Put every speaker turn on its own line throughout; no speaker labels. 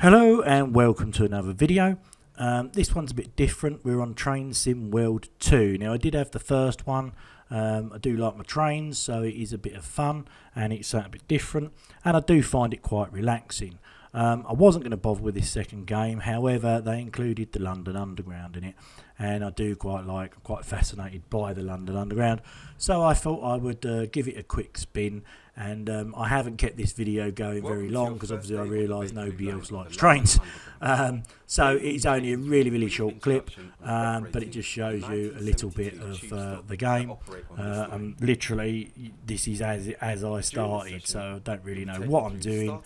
Hello and welcome to another video. This one's a bit different. We're on Train Sim World 2. Now I did have the first one. I do like my trains, so it is a bit of fun and it's something a bit different, and I do find it quite relaxing. I wasn't going to bother with this second game, however they included the London Underground in it, and I do I'm quite fascinated by the London Underground, so I thought I would give it a quick spin. And I haven't kept this video going very long because obviously I realise nobody else likes trains. So it's only a really short clip, but it just shows you a little bit of the game. And literally this is as I started, so I don't really know what I'm doing,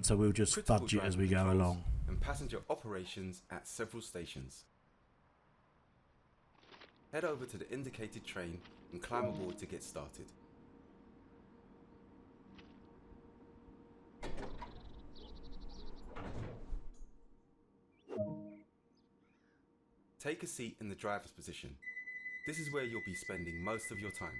so we'll just fudge it as we go along.
And passenger operations at several stations. Head over to the indicated train and climb aboard to get started. Take a seat in the driver's position. This is where you'll be spending most of your time.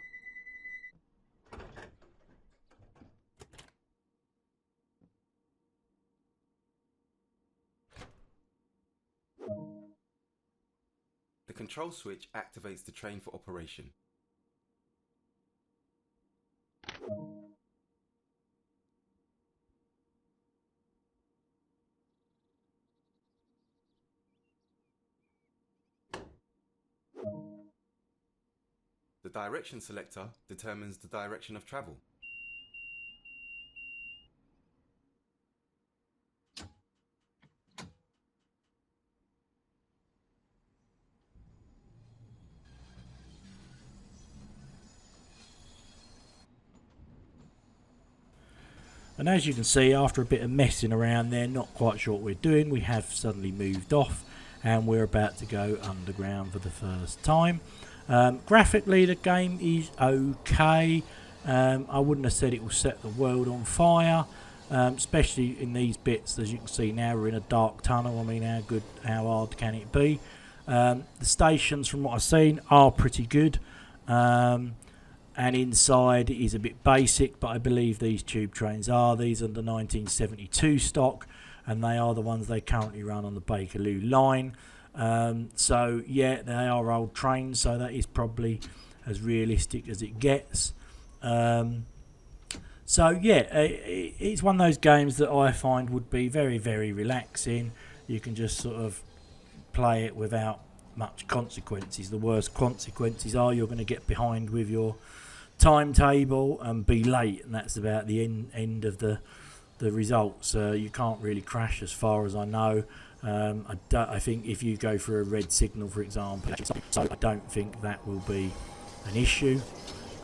The control switch activates the train for operation. The direction selector determines the direction of travel.
And as you can see, after a bit of messing around there, not quite sure what we're doing, we have suddenly moved off and we're about to go underground for the first time. Graphically the game is okay. I wouldn't have said it will set the world on fire, especially in these bits. As you can see now, we're in a dark tunnel. I mean, how hard can it be? The stations, from what I've seen, are pretty good, and inside it is a bit basic, but I believe these tube trains are. These are the 1972 stock, and they are the ones they currently run on the Bakerloo line. So yeah, they are old trains, so that is probably as realistic as it gets. So yeah, it's one of those games that I find would be very relaxing. You can just sort of play it without much consequences. The worst consequences are you're going to get behind with your timetable and be late, and that's about the end of the results. You can't really crash as far as I know. I think if you go for a red signal, for example, so I don't think that will be an issue.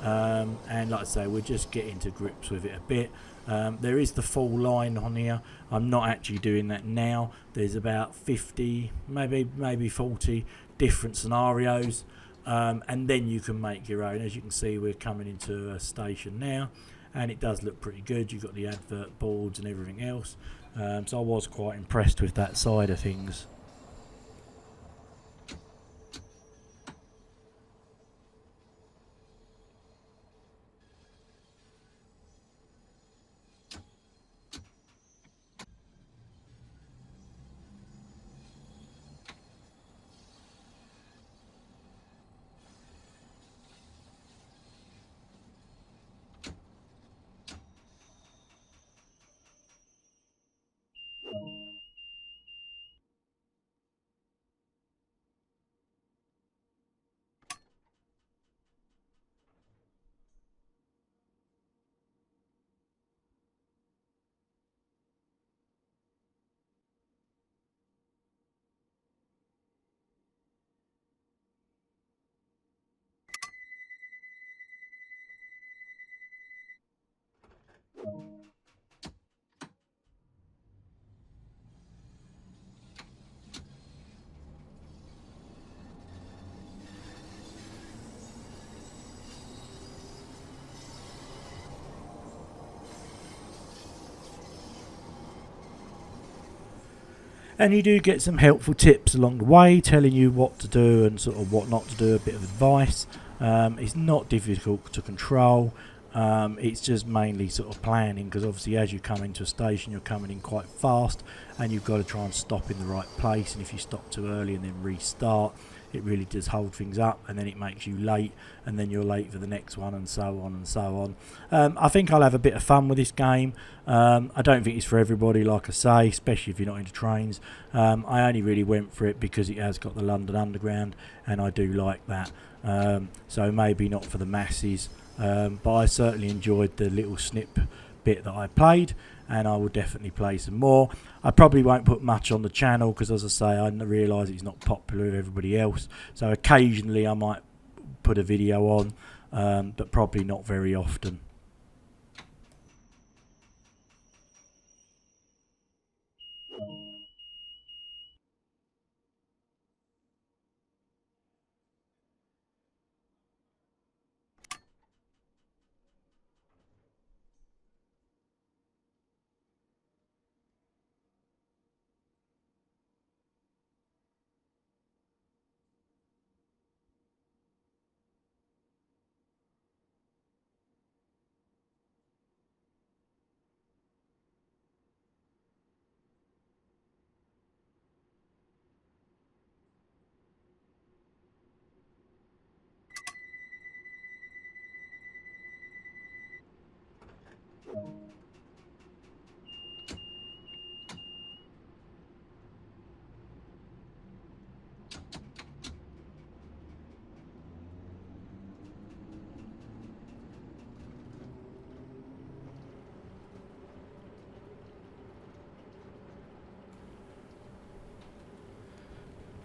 And like I say, we're just getting to grips with it a bit. There is the full line on here. I'm not actually doing that now. There's about 50, maybe 40 different scenarios, and then you can make your own. As you can see, we're coming into a station now, and it does look pretty good. You've got the advert boards and everything else. So I was quite impressed with that side of things. And you do get some helpful tips along the way, telling you what to do and sort of what not to do, a bit of advice. It's not difficult to control. It's just mainly sort of planning, because obviously as you come into a station you're coming in quite fast and you've got to try and stop in the right place, and if you stop too early and then restart, it really does hold things up, and then it makes you late, and then you're late for the next one, and so on and so on. I think I'll have a bit of fun with this game. I don't think it's for everybody, like I say, especially if you're not into trains. I only really went for it because it has got the London Underground, and I do like that. So maybe not for the masses, but I certainly enjoyed the little snip bit that I played, and I will definitely play some more. I probably won't put much on the channel because, as I say, I realise it's not popular with everybody else, so occasionally I might put a video on, but probably not very often.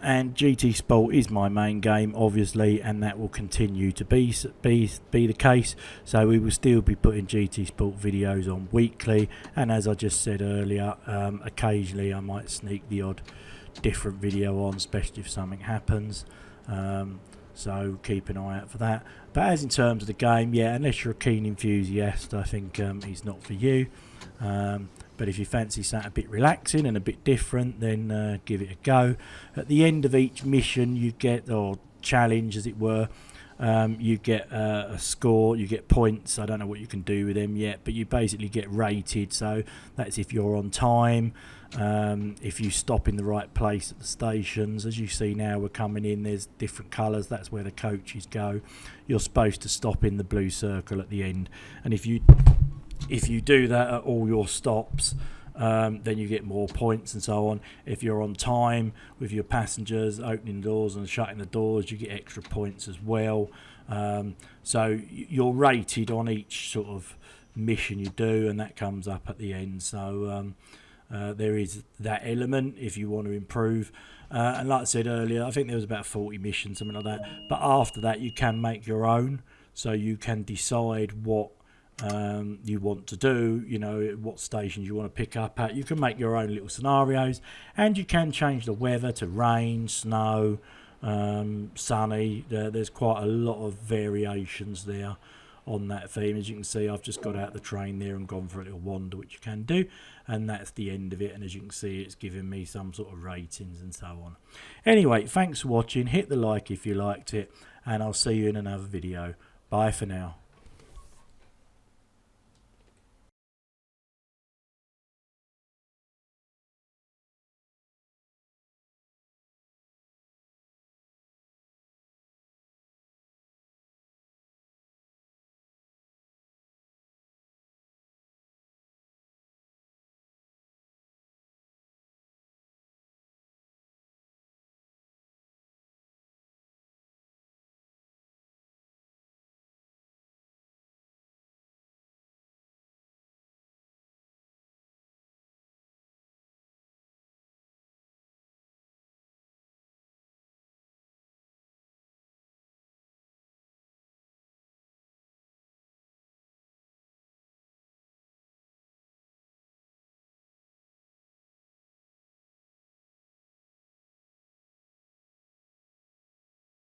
And GT Sport is my main game, obviously, and that will continue to be the case. So we will still be putting GT Sport videos on weekly, and as I just said earlier, occasionally I might sneak the odd different video on, especially if something happens. So keep an eye out for that. But as in terms of the game, yeah, unless you're a keen enthusiast, I think it's not for you. But if you fancy something a bit relaxing and a bit different, then give it a go. At the end of each mission you get, or challenge as it were, you get a score, you get points. I don't know what you can do with them yet, but you basically get rated. So that's if you're on time, if you stop in the right place at the stations. As you see now, we're coming in, there's different colours, that's where the coaches go. You're supposed to stop in the blue circle at the end, and if you do that at all your stops, then you get more points and so on. If you're on time with your passengers, opening doors and shutting the doors, you get extra points as well. So you're rated on each sort of mission you do, and that comes up at the end. So there is that element if you want to improve. And like I said earlier, I think there was about 40 missions, something like that. But after that, you can make your own. So you can decide what you want to do, you know, what stations you want to pick up at. You can make your own little scenarios, and you can change the weather to rain, snow, sunny. There's quite a lot of variations there on that theme. As you can see, I've just got out the train there and gone for a little wander, which you can do, and that's the end of it. And as you can see, it's giving me some sort of ratings and so on. Anyway, thanks for watching. Hit the like if you liked it, and I'll see you in another video. Bye for now.